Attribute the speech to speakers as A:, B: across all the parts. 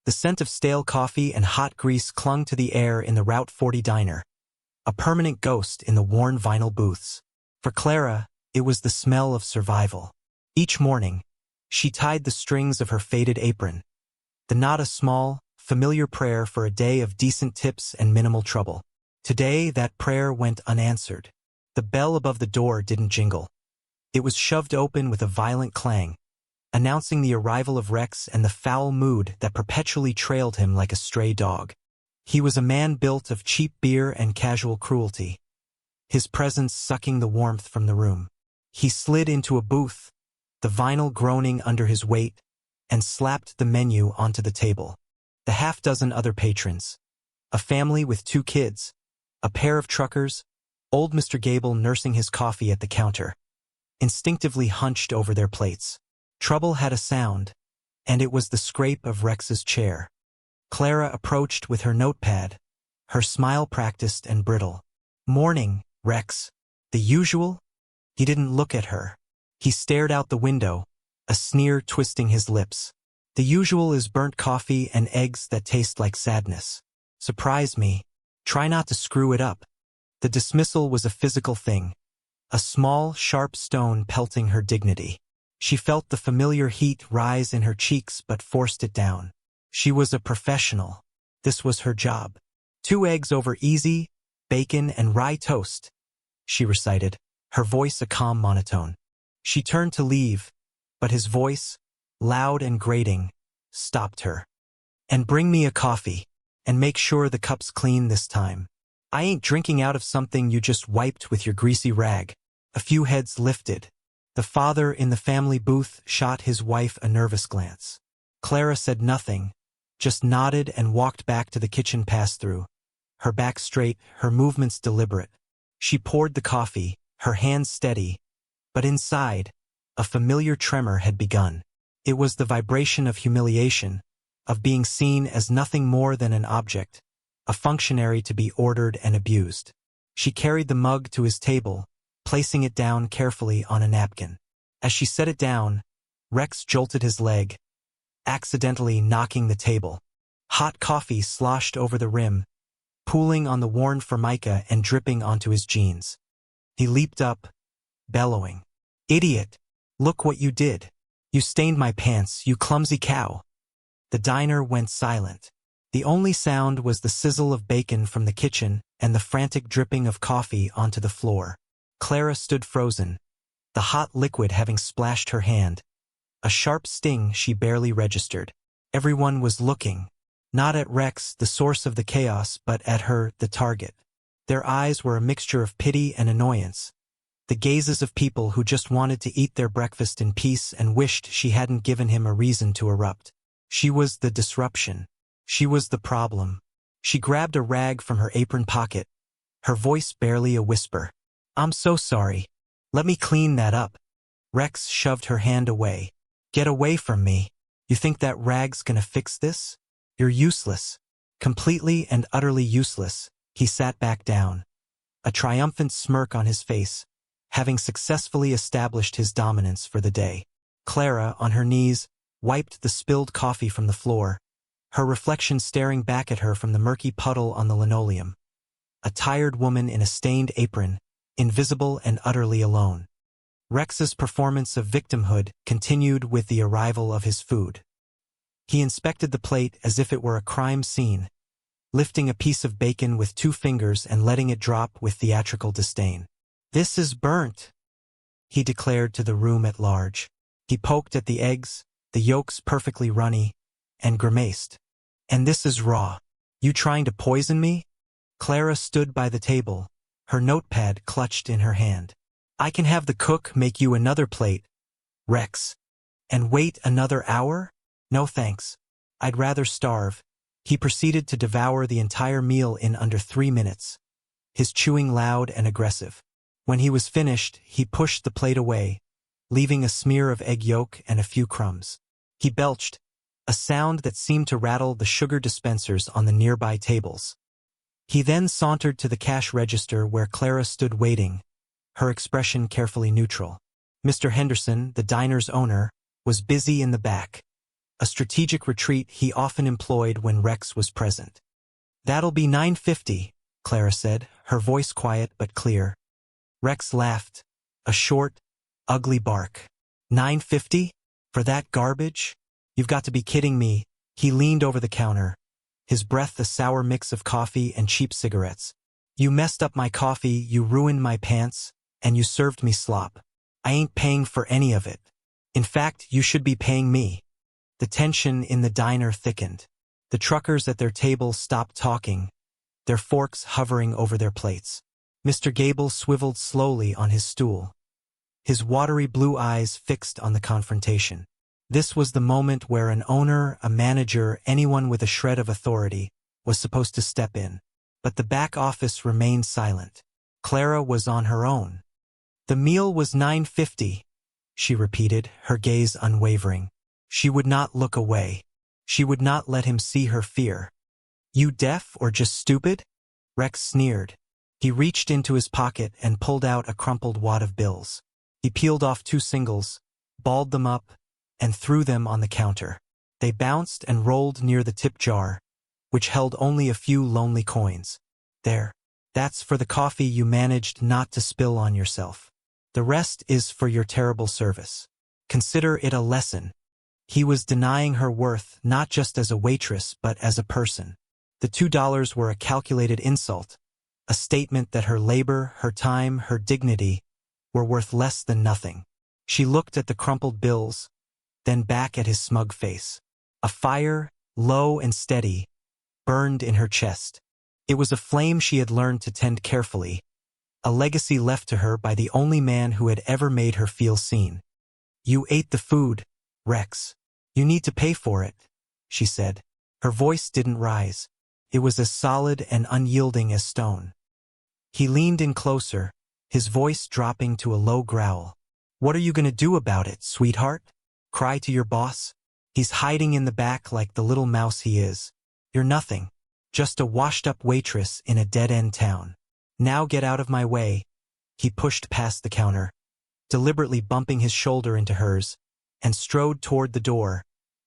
A: The scent of stale coffee and hot grease clung to the air in the Route 40 diner, a permanent ghost in the worn vinyl booths. For Clara, it was the smell of survival. Each morning, she tied the strings of her faded apron, the not a small, familiar prayer for a day of decent tips and minimal trouble. Today, that prayer went unanswered. The bell above the door didn't jingle. It was shoved open with a violent clang, announcing the arrival of Rex and the foul mood that perpetually trailed him like a stray dog. He was a man built of cheap beer and casual cruelty, his presence sucking the warmth from the room. He slid into a booth, the vinyl groaning under his weight, and slapped the menu onto the table. The half-dozen other patrons, a family with 2 kids, a pair of truckers, old Mr. Gable nursing his coffee at the counter, instinctively hunched over their plates. Trouble had a sound, and it was the scrape of Rex's chair. Clara approached with her notepad, her smile practiced and brittle. "Morning, Rex." "The usual?" He didn't look at her. He stared out the window, a sneer twisting his lips. "The usual is burnt coffee and eggs that taste like sadness. Surprise me. Try not to screw it up." The dismissal was a physical thing, a small, sharp stone pelting her dignity. She felt the familiar heat rise in her cheeks but forced it down. She was a professional. This was her job. 2 eggs over easy, bacon and rye toast, she recited, her voice a calm monotone. She turned to leave, but his voice, loud and grating, stopped her. "And bring me a coffee, and make sure the cup's clean this time. I ain't drinking out of something you just wiped with your greasy rag." A few heads lifted. The father in the family booth shot his wife a nervous glance. Clara said nothing, just nodded and walked back to the kitchen pass-through, her back straight, her movements deliberate. She poured the coffee, her hands steady, but inside, a familiar tremor had begun. It was the vibration of humiliation, of being seen as nothing more than an object, a functionary to be ordered and abused. She carried the mug to his table, placing it down carefully on a napkin. As she set it down, Rex jolted his leg, accidentally knocking the table. Hot coffee sloshed over the rim, pooling on the worn formica and dripping onto his jeans. He leaped up, bellowing, "Idiot! Look what you did! You stained my pants, you clumsy cow!" The diner went silent. The only sound was the sizzle of bacon from the kitchen and the frantic dripping of coffee onto the floor. Clara stood frozen, the hot liquid having splashed her hand, a sharp sting she barely registered. Everyone was looking, not at Rex, the source of the chaos, but at her, the target. Their eyes were a mixture of pity and annoyance, the gazes of people who just wanted to eat their breakfast in peace and wished she hadn't given him a reason to erupt. She was the disruption. She was the problem. She grabbed a rag from her apron pocket, her voice barely a whisper. "I'm so sorry. Let me clean that up." Rex shoved her hand away. "Get away from me. You think that rag's gonna fix this? You're useless. Completely and utterly useless." He sat back down, a triumphant smirk on his face, having successfully established his dominance for the day. Clara, on her knees, wiped the spilled coffee from the floor, her reflection staring back at her from the murky puddle on the linoleum. A tired woman in a stained apron, invisible and utterly alone. Rex's performance of victimhood continued with the arrival of his food. He inspected the plate as if it were a crime scene, lifting a piece of bacon with 2 fingers and letting it drop with theatrical disdain. "This is burnt," he declared to the room at large. He poked at the eggs, the yolks perfectly runny, and grimaced. "And this is raw. You trying to poison me?" Clara stood by the table, her notepad clutched in her hand. "I can have the cook make you another plate, Rex. And wait another hour? No thanks. I'd rather starve." He proceeded to devour the entire meal in under 3 minutes, his chewing loud and aggressive. When he was finished, he pushed the plate away, leaving a smear of egg yolk and a few crumbs. He belched, a sound that seemed to rattle the sugar dispensers on the nearby tables. He then sauntered to the cash register where Clara stood waiting, her expression carefully neutral. Mr. Henderson, the diner's owner, was busy in the back, a strategic retreat he often employed when Rex was present. "That'll be $9.50, Clara said, her voice quiet but clear. Rex laughed, a short, ugly bark. $9.50? For that garbage? You've got to be kidding me." He leaned over the counter, his breath a sour mix of coffee and cheap cigarettes. "You messed up my coffee, you ruined my pants, and you served me slop. I ain't paying for any of it. In fact, you should be paying me." The tension in the diner thickened. The truckers at their table stopped talking, their forks hovering over their plates. Mr. Gable swiveled slowly on his stool, his watery blue eyes fixed on the confrontation. This was the moment where an owner, a manager, anyone with a shred of authority was supposed to step in. But the back office remained silent. Clara was on her own. "The meal was $9.50, she repeated, her gaze unwavering. She would not look away. She would not let him see her fear. "You deaf or just stupid?" Rex sneered. He reached into his pocket and pulled out a crumpled wad of bills. He peeled off 2 singles, balled them up, and threw them on the counter. They bounced and rolled near the tip jar, which held only a few lonely coins. "There. That's for the coffee you managed not to spill on yourself. The rest is for your terrible service. Consider it a lesson." He was denying her worth not just as a waitress but as a person. The $2 were a calculated insult, a statement that her labor, her time, her dignity were worth less than nothing. She looked at the crumpled bills, then back at his smug face. A fire, low and steady, burned in her chest. It was a flame she had learned to tend carefully, a legacy left to her by the only man who had ever made her feel seen. "You ate the food, Rex. You need to pay for it," she said. Her voice didn't rise. It was as solid and unyielding as stone. He leaned in closer, his voice dropping to a low growl. "What are you going to do about it, sweetheart? Cry to your boss? He's hiding in the back like the little mouse he is. You're nothing. Just a washed-up waitress in a dead-end town. Now get out of my way." He pushed past the counter, deliberately bumping his shoulder into hers, and strode toward the door,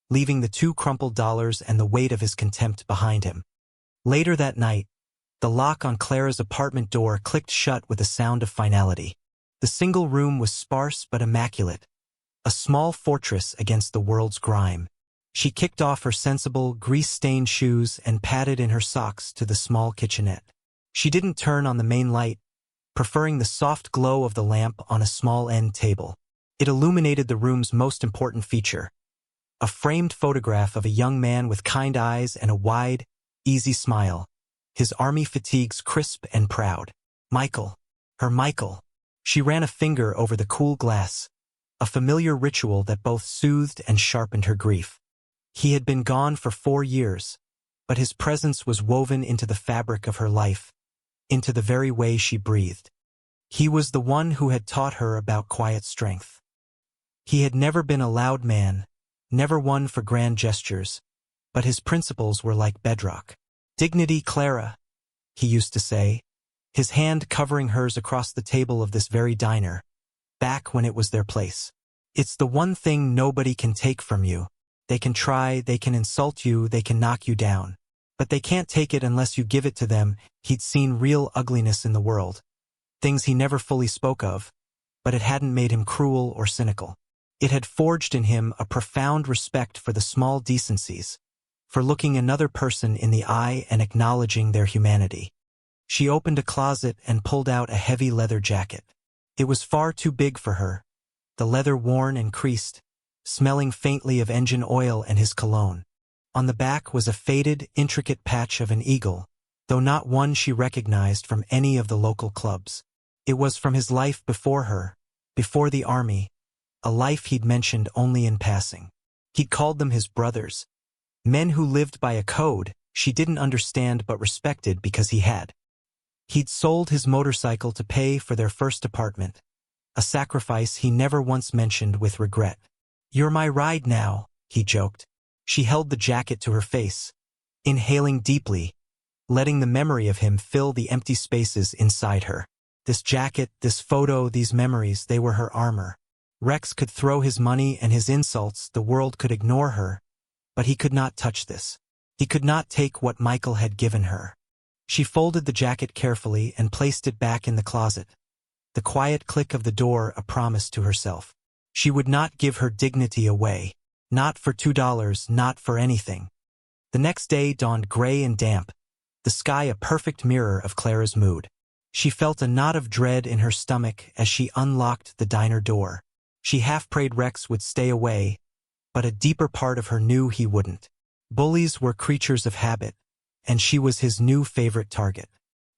A: leaving the 2 crumpled dollars and the weight of his contempt behind him. Later that night, the lock on Clara's apartment door clicked shut with a sound of finality. The single room was sparse but immaculate, a small fortress against the world's grime. She kicked off her sensible, grease-stained shoes and padded in her socks to the small kitchenette. She didn't turn on the main light, preferring the soft glow of the lamp on a small end table. It illuminated the room's most important feature, a framed photograph of a young man with kind eyes and a wide, easy smile, his army fatigues crisp and proud. Michael. Her Michael. She ran a finger over the cool glass, a familiar ritual that both soothed and sharpened her grief. He had been gone for 4 years, but his presence was woven into the fabric of her life, into the very way she breathed. He was the one who had taught her about quiet strength. He had never been a loud man, never one for grand gestures, but his principles were like bedrock. "Dignity, Clara," he used to say, his hand covering hers across the table of this very diner, back when it was their place. "It's the one thing nobody can take from you. They can try, they can insult you, they can knock you down. But they can't take it unless you give it to them." He'd seen real ugliness in the world, things he never fully spoke of, but it hadn't made him cruel or cynical. It had forged in him a profound respect for the small decencies, for looking another person in the eye and acknowledging their humanity. She opened a closet and pulled out a heavy leather jacket. It was far too big for her, the leather worn and creased, smelling faintly of engine oil and his cologne. On the back was a faded, intricate patch of an eagle, though not one she recognized from any of the local clubs. It was from his life before her, before the army, a life he'd mentioned only in passing. He'd called them his brothers, men who lived by a code she didn't understand but respected because he had. He'd sold his motorcycle to pay for their first apartment, a sacrifice he never once mentioned with regret. "You're my ride now," he joked. She held the jacket to her face, inhaling deeply, letting the memory of him fill the empty spaces inside her. This jacket, this photo, these memories, they were her armor. Rex could throw his money and his insults, the world could ignore her, But he could not touch this. He could not take what Michael had given her. She folded the jacket carefully and placed it back in the closet. The quiet click of the door a promise to herself. She would not give her dignity away. Not for $2, not for anything. The next day dawned gray and damp, the sky a perfect mirror of Clara's mood. She felt a knot of dread in her stomach as she unlocked the diner door. She half-prayed Rex would stay away, but a deeper part of her knew he wouldn't. Bullies were creatures of habit, and she was his new favorite target.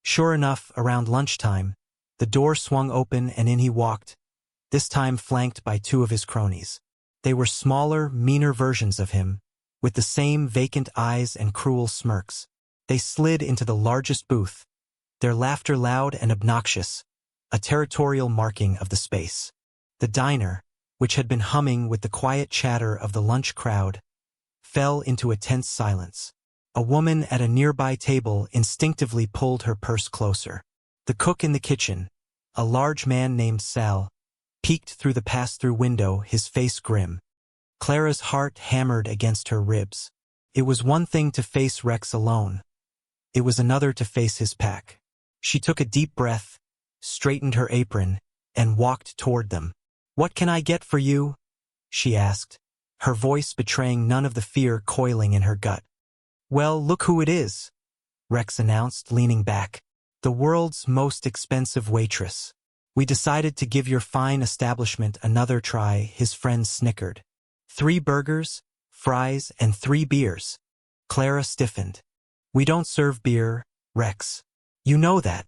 A: Sure enough, around lunchtime, the door swung open and in he walked, this time flanked by two of his cronies. They were smaller, meaner versions of him, with the same vacant eyes and cruel smirks. They slid into the largest booth, their laughter loud and obnoxious, a territorial marking of the space. The diner, which had been humming with the quiet chatter of the lunch crowd, fell into a tense silence. A woman at a nearby table instinctively pulled her purse closer. The cook in the kitchen, a large man named Sal, peeked through the pass-through window, his face grim. Clara's heart hammered against her ribs. It was one thing to face Rex alone. It was another to face his pack. She took a deep breath, straightened her apron, and walked toward them. "What can I get for you?" she asked, her voice betraying none of the fear coiling in her gut. "Well, look who it is," Rex announced, leaning back. "The world's most expensive waitress. We decided to give your fine establishment another try," his friends snickered. 3 burgers, fries, and 3 beers. Clara stiffened. "We don't serve beer, Rex. You know that."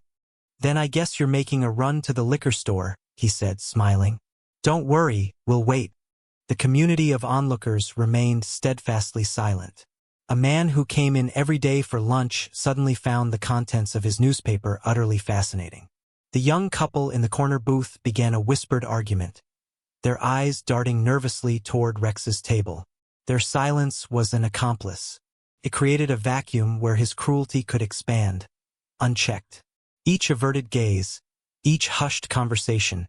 A: "Then I guess you're making a run to the liquor store," he said, smiling. "Don't worry, we'll wait." The community of onlookers remained steadfastly silent. A man who came in every day for lunch suddenly found the contents of his newspaper utterly fascinating. The young couple in the corner booth began a whispered argument, their eyes darting nervously toward Rex's table. Their silence was an accomplice. It created a vacuum where his cruelty could expand, unchecked. Each averted gaze, each hushed conversation,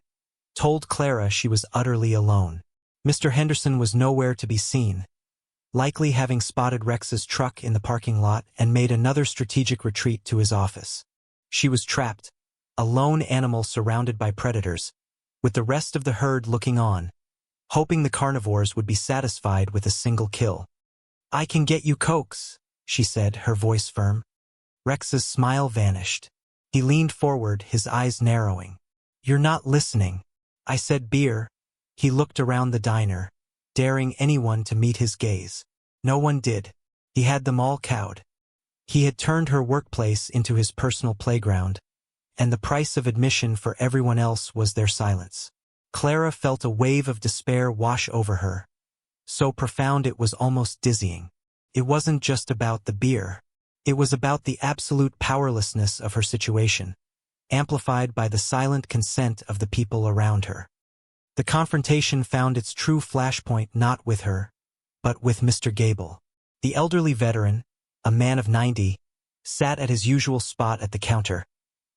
A: told Clara she was utterly alone. Mr. Henderson was nowhere to be seen, likely having spotted Rex's truck in the parking lot and made another strategic retreat to his office. She was trapped, a lone animal surrounded by predators, with the rest of the herd looking on, hoping the carnivores would be satisfied with a single kill. "I can get you Cokes," she said, her voice firm. Rex's smile vanished. He leaned forward, his eyes narrowing. "You're not listening. I said beer." He looked around the diner, daring anyone to meet his gaze. No one did. He had them all cowed. He had turned her workplace into his personal playground, and the price of admission for everyone else was their silence. Clara felt a wave of despair wash over her, so profound it was almost dizzying. It wasn't just about the beer. It was about the absolute powerlessness of her situation, amplified by the silent consent of the people around her. The confrontation found its true flashpoint not with her, but with Mr. Gable. The elderly veteran, a man of 90, sat at his usual spot at the counter,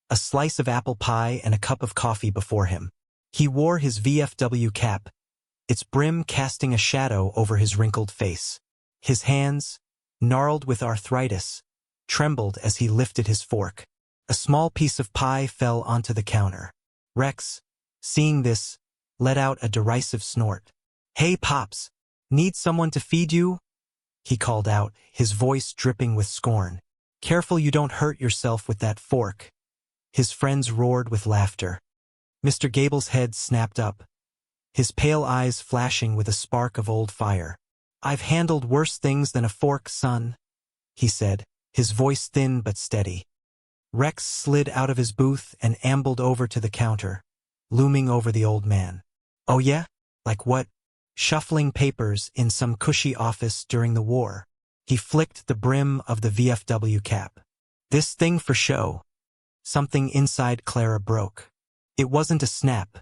A: a slice of apple pie and a cup of coffee before him. He wore his VFW cap, its brim casting a shadow over his wrinkled face. His hands, gnarled with arthritis, trembled as he lifted his fork. A small piece of pie fell onto the counter. Rex, seeing this, let out a derisive snort. "Hey, Pops, need someone to feed you?" he called out, his voice dripping with scorn. "Careful you don't hurt yourself with that fork." His friends roared with laughter. Mr. Gable's head snapped up, his pale eyes flashing with a spark of old fire. "I've handled worse things than a fork, son," he said, his voice thin but steady. Rex slid out of his booth and ambled over to the counter, looming over the old man. "Oh yeah? Like what?" "Shuffling papers in some cushy office during the war." He flicked the brim of the VFW cap. "This thing for show." Something inside Clara broke. It wasn't a snap.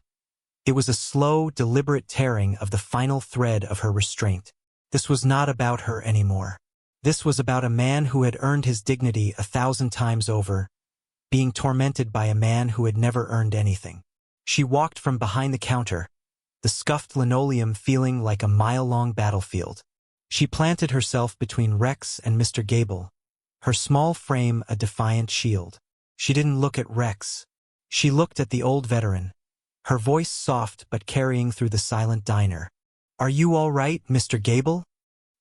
A: It was a slow, deliberate tearing of the final thread of her restraint. This was not about her anymore. This was about a man who had earned his dignity 1,000 times over, being tormented by a man who had never earned anything. She walked from behind the counter, the scuffed linoleum feeling like a mile-long battlefield. She planted herself between Rex and Mr. Gable, her small frame a defiant shield. She didn't look at Rex. She looked at the old veteran, her voice soft but carrying through the silent diner. "Are you all right, Mr. Gable?"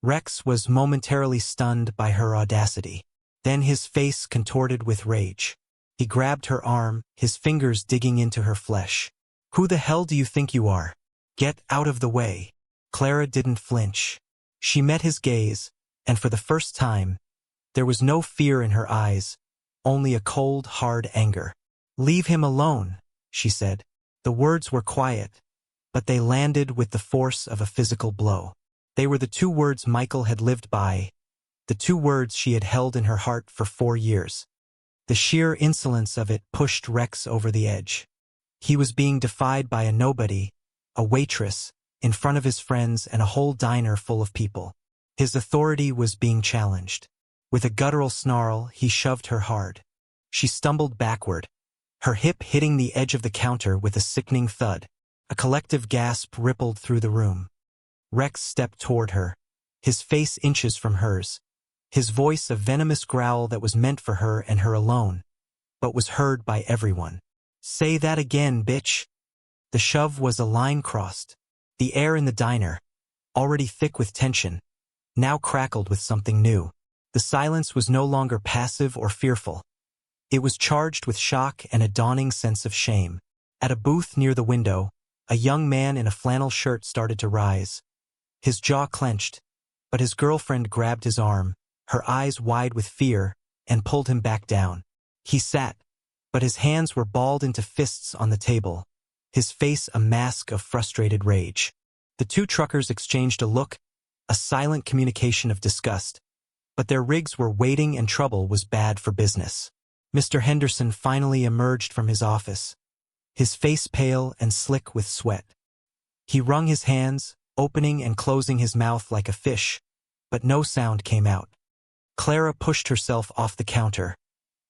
A: Rex was momentarily stunned by her audacity. Then his face contorted with rage. He grabbed her arm, his fingers digging into her flesh. "Who the hell do you think you are? Get out of the way." Clara didn't flinch. She met his gaze, and for the first time, there was no fear in her eyes, only a cold, hard anger. "Leave him alone," she said. The words were quiet, but they landed with the force of a physical blow. They were the two words Michael had lived by, the two words she had held in her heart for 4 years. The sheer insolence of it pushed Rex over the edge. He was being defied by a nobody, a waitress, in front of his friends and a whole diner full of people. His authority was being challenged. With a guttural snarl, he shoved her hard. She stumbled backward, her hip hitting the edge of the counter with a sickening thud. A collective gasp rippled through the room. Rex stepped toward her, his face inches from hers, his voice a venomous growl that was meant for her and her alone, but was heard by everyone. "Say that again, bitch." The shove was a line crossed. The air in the diner, already thick with tension, now crackled with something new. The silence was no longer passive or fearful. It was charged with shock and a dawning sense of shame. At a booth near the window, a young man in a flannel shirt started to rise. His jaw clenched, but his girlfriend grabbed his arm, her eyes wide with fear, and pulled him back down. He sat, but his hands were balled into fists on the table, his face a mask of frustrated rage. The two truckers exchanged a look, a silent communication of disgust, but their rigs were waiting and trouble was bad for business. Mr. Henderson finally emerged from his office, his face pale and slick with sweat. He wrung his hands, opening and closing his mouth like a fish, but no sound came out. Clara pushed herself off the counter,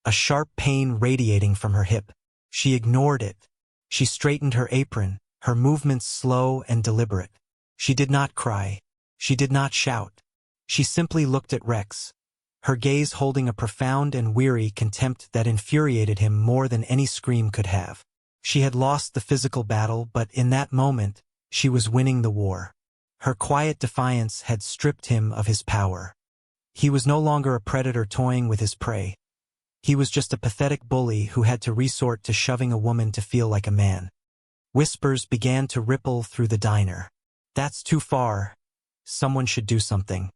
A: a sharp pain radiating from her hip. She ignored it. She straightened her apron, her movements slow and deliberate. She did not cry. She did not shout. She simply looked at Rex, her gaze holding a profound and weary contempt that infuriated him more than any scream could have. She had lost the physical battle, but in that moment, she was winning the war. Her quiet defiance had stripped him of his power. He was no longer a predator toying with his prey. He was just a pathetic bully who had to resort to shoving a woman to feel like a man. Whispers began to ripple through the diner. "That's too far. Someone should do something.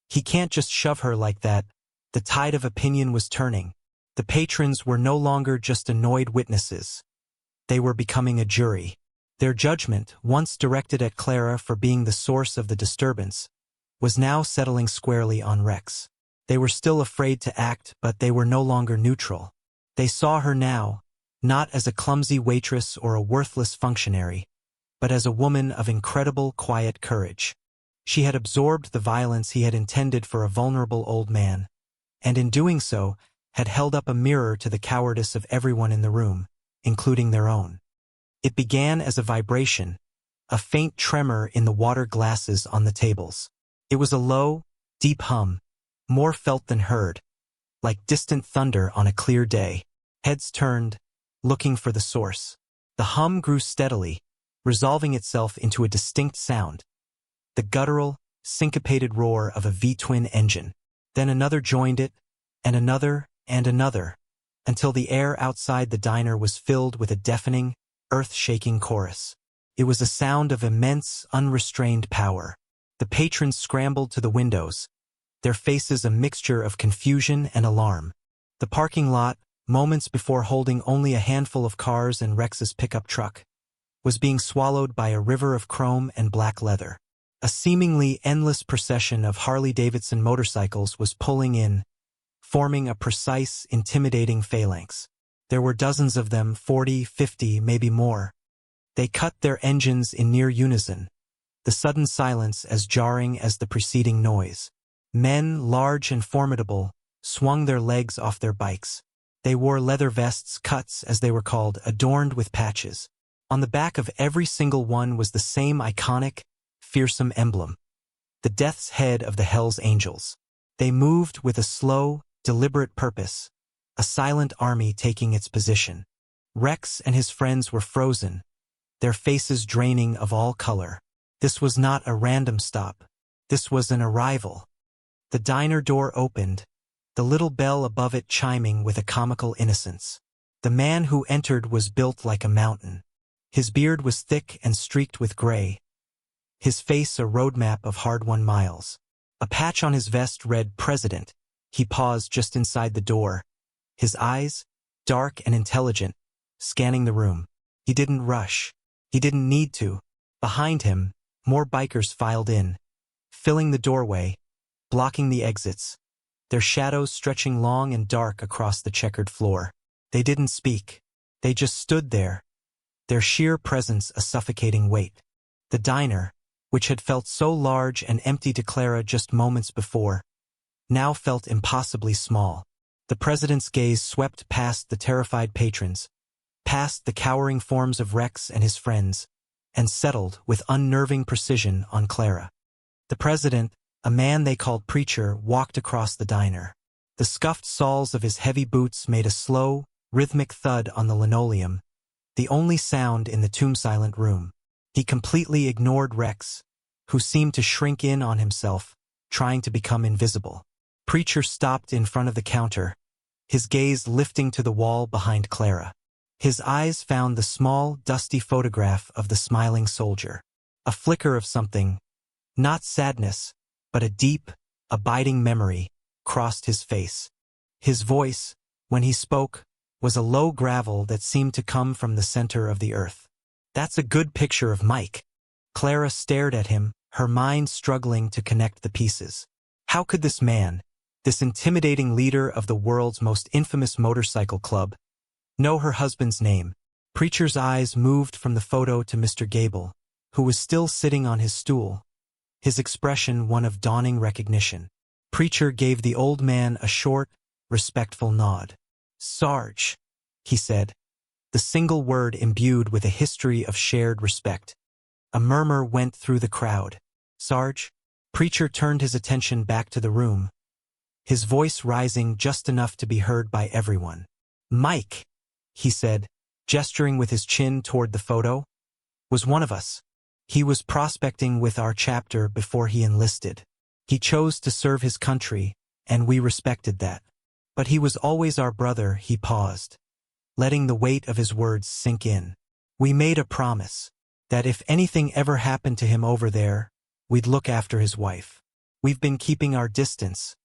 A: He can't just shove her like that." The tide of opinion was turning. The patrons were no longer just annoyed witnesses. They were becoming a jury. Their judgment, once directed at Clara for being the source of the disturbance, was now settling squarely on Rex. They were still afraid to act, but they were no longer neutral. They saw her now, not as a clumsy waitress or a worthless functionary, but as a woman of incredible, quiet courage. She had absorbed the violence he had intended for a vulnerable old man, and in doing so, had held up a mirror to the cowardice of everyone in the room, including their own. It began as a vibration, a faint tremor in the water glasses on the tables. It was a low, deep hum, more felt than heard, like distant thunder on a clear day. Heads turned, looking for the source. The hum grew steadily, resolving itself into a distinct sound, the guttural, syncopated roar of a V-twin engine. Then another joined it, and another, until the air outside the diner was filled with a deafening, earth-shaking chorus. It was a sound of immense, unrestrained power. The patrons scrambled to the windows, their faces a mixture of confusion and alarm. The parking lot, moments before holding only a handful of cars and Rex's pickup truck, was being swallowed by a river of chrome and black leather. A seemingly endless procession of Harley-Davidson motorcycles was pulling in, forming a precise, intimidating phalanx. There were dozens of them, 40, 50, maybe more. They cut their engines in near unison, the sudden silence as jarring as the preceding noise. Men, large and formidable, swung their legs off their bikes. They wore leather vests, cuts as they were called, adorned with patches. On the back of every single one was the same iconic, fearsome emblem. the death's head of the Hell's Angels. They moved with a slow, deliberate purpose, a silent army taking its position. Rex and his friends were frozen, their faces draining of all color. This was not a random stop. This was an arrival. The diner door opened, the little bell above it chiming with a comical innocence. The man who entered was built like a mountain. His beard was thick and streaked with gray, his face a roadmap of hard-won miles. A patch on his vest read President. He paused just inside the door, his eyes, dark and intelligent, scanning the room. He didn't rush. He didn't need to. Behind him, more bikers filed in, filling the doorway, blocking the exits, their shadows stretching long and dark across the checkered floor. They didn't speak. They just stood there, their sheer presence a suffocating weight. The diner, which had felt so large and empty to Clara just moments before, now felt impossibly small. The president's gaze swept past the terrified patrons, past the cowering forms of Rex and his friends, and settled with unnerving precision on Clara. The president, a man they called Preacher, walked across the diner. The scuffed soles of his heavy boots made a slow, rhythmic thud on the linoleum, the only sound in the tomb-silent room. He completely ignored Rex, who seemed to shrink in on himself, trying to become invisible. Preacher stopped in front of the counter, his gaze lifting to the wall behind Clara. His eyes found the small, dusty photograph of the smiling soldier. A flicker of something, not sadness, but a deep, abiding memory, crossed his face. His voice, when he spoke, was a low gravel that seemed to come from the center of the earth. "That's a good picture of Mike." Clara stared at him, her mind struggling to connect the pieces. How could this man, this intimidating leader of the world's most infamous motorcycle club, know her husband's name? Preacher's eyes moved from the photo to Mr. Gable, who was still sitting on his stool, his expression one of dawning recognition. Preacher gave the old man a short, respectful nod. "Sarge," he said, the single word imbued with a history of shared respect. A murmur went through the crowd. "Sarge?" Preacher turned his attention back to the room, his voice rising just enough to be heard by everyone. "Mike," he said, gesturing with his chin toward the photo, "was one of us. He was prospecting with our chapter before he enlisted. He chose to serve his country, and we respected that. But he was always our brother." He paused, letting the weight of his words sink in. "We made a promise that if anything ever happened to him over there, we'd look after his wife. We've been keeping our distance,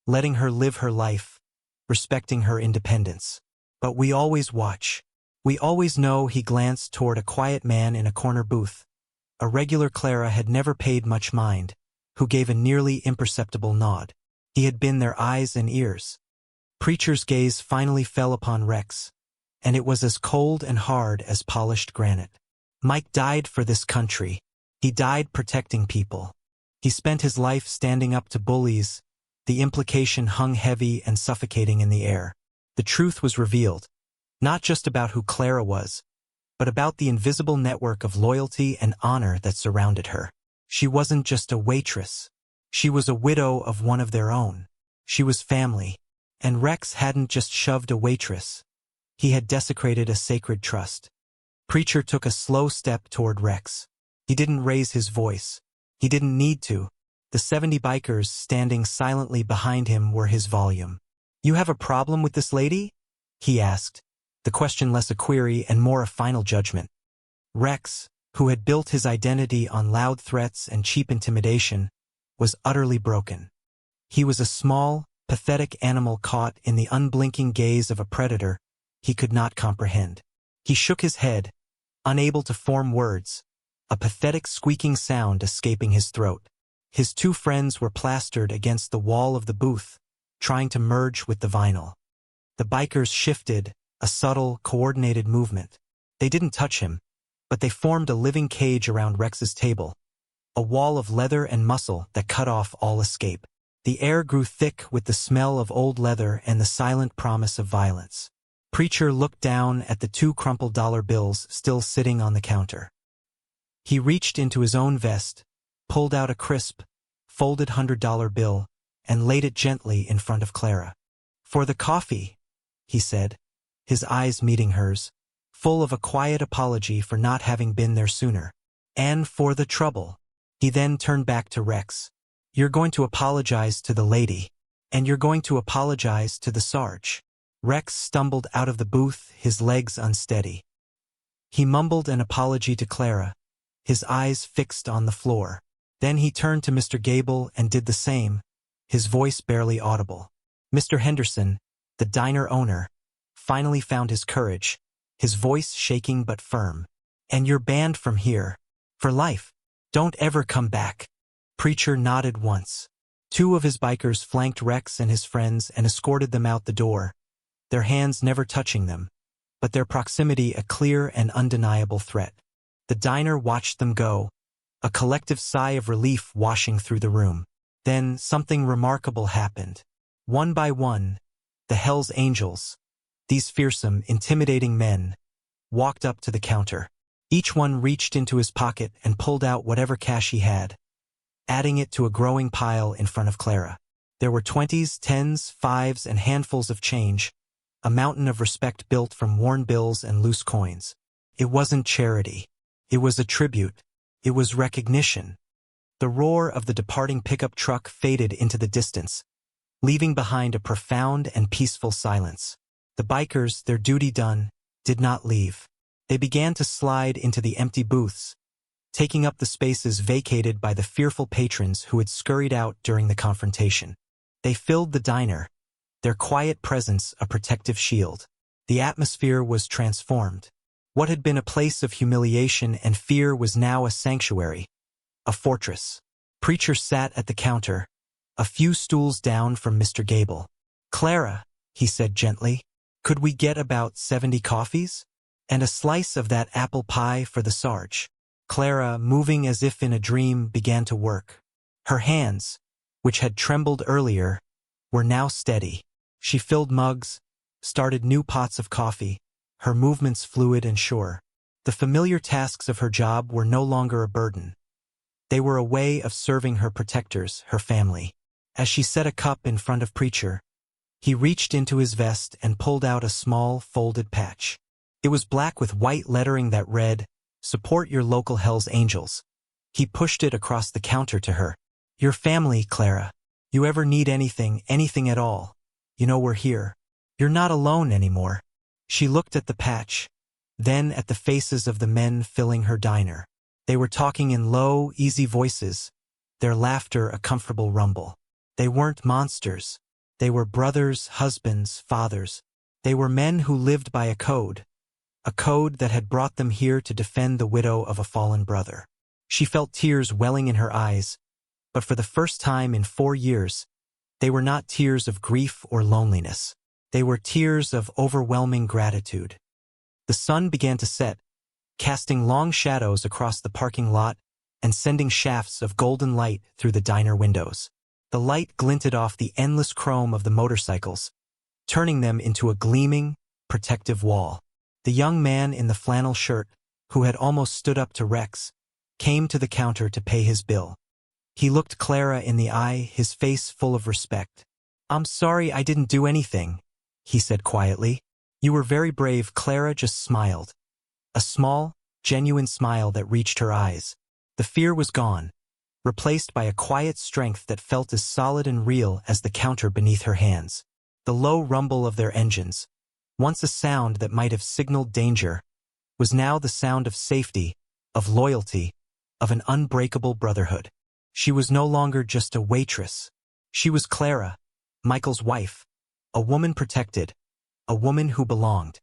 A: letting her live her life, respecting her independence. But we always watch. We always know." He glanced toward a quiet man in a corner booth, a regular Clara had never paid much mind, who gave a nearly imperceptible nod. He had been their eyes and ears. Preacher's gaze finally fell upon Rex, and it was as cold and hard as polished granite. "Mike died for this country. He died protecting people. He spent his life standing up to bullies." The implication hung heavy and suffocating in the air. The truth was revealed, not just about who Clara was, but about the invisible network of loyalty and honor that surrounded her. She wasn't just a waitress. She was a widow of one of their own. She was family. And Rex hadn't just shoved a waitress. He had desecrated a sacred trust. Preacher took a slow step toward Rex. He didn't raise his voice. He didn't need to. The 70 bikers standing silently behind him were his volume. "You have a problem with this lady?" he asked, the question less a query and more a final judgment. Rex, who had built his identity on loud threats and cheap intimidation, was utterly broken. He was a small, pathetic animal caught in the unblinking gaze of a predator he could not comprehend. He shook his head, unable to form words, a pathetic squeaking sound escaping his throat. His two friends were plastered against the wall of the booth, trying to merge with the vinyl. The bikers shifted, a subtle, coordinated movement. They didn't touch him, but they formed a living cage around Rex's table, a wall of leather and muscle that cut off all escape. The air grew thick with the smell of old leather and the silent promise of violence. Preacher looked down at the 2 crumpled dollar bills still sitting on the counter. He reached into his own vest, pulled out a crisp folded $100 bill, and laid it gently in front of Clara. "For the coffee," he said, his eyes meeting hers, full of a quiet apology for not having been there sooner. "And for the trouble." He then turned back to Rex. "You're going to apologize to the lady. And you're going to apologize to the Sarge." Rex stumbled out of the booth, his legs unsteady. He mumbled an apology to Clara, his eyes fixed on the floor. Then he turned to Mr. Gable and did the same, his voice barely audible. Mr. Henderson, the diner owner, finally found his courage, his voice shaking but firm. "And you're banned from here. For life. Don't ever come back." Preacher nodded once. Two of his bikers flanked Rex and his friends and escorted them out the door, their hands never touching them, but their proximity a clear and undeniable threat. The diner watched them go, a collective sigh of relief washing through the room. Then something remarkable happened. One by one, the Hell's Angels, these fearsome, intimidating men, walked up to the counter. Each one reached into his pocket and pulled out whatever cash he had, adding it to a growing pile in front of Clara. There were 20s, 10s, 5s, and handfuls of change, a mountain of respect built from worn bills and loose coins. It wasn't charity. It was a tribute. It was recognition. The roar of the departing pickup truck faded into the distance, leaving behind a profound and peaceful silence. The bikers, their duty done, did not leave. They began to slide into the empty booths, taking up the spaces vacated by the fearful patrons who had scurried out during the confrontation. They filled the diner, their quiet presence a protective shield. The atmosphere was transformed. What had been a place of humiliation and fear was now a sanctuary, a fortress. Preacher sat at the counter, a few stools down from Mr. Gable. "Clara," he said gently, "could we get about 70 coffees? And a slice of that apple pie for the Sarge." Clara, moving as if in a dream, began to work. Her hands, which had trembled earlier, were now steady. She filled mugs, started new pots of coffee, her movements fluid and sure. The familiar tasks of her job were no longer a burden. They were a way of serving her protectors, her family. As she set a cup in front of Preacher, he reached into his vest and pulled out a small, folded patch. It was black with white lettering that read, "Support your local Hell's Angels." He pushed it across the counter to her. "Your family, Clara. You ever need anything at all, you know we're here. You're not alone anymore." She looked at the patch, then at the faces of the men filling her diner. They were talking in low, easy voices, their laughter a comfortable rumble. They weren't monsters. They were brothers, husbands, fathers. They were men who lived by a code that had brought them here to defend the widow of a fallen brother. She felt tears welling in her eyes, but for the first time in 4 years, they were not tears of grief or loneliness. They were tears of overwhelming gratitude. The sun began to set, casting long shadows across the parking lot and sending shafts of golden light through the diner windows. The light glinted off the endless chrome of the motorcycles, turning them into a gleaming, protective wall. The young man in the flannel shirt, who had almost stood up to Rex, came to the counter to pay his bill. He looked Clara in the eye, his face full of respect. "I'm sorry I didn't do anything," he said quietly. "You were very brave." Clara just smiled. A small, genuine smile that reached her eyes. The fear was gone, replaced by a quiet strength that felt as solid and real as the counter beneath her hands. The low rumble of their engines, once a sound that might have signaled danger, was now the sound of safety, of loyalty, of an unbreakable brotherhood. She was no longer just a waitress. She was Clara, Michael's wife, a woman protected, a woman who belonged.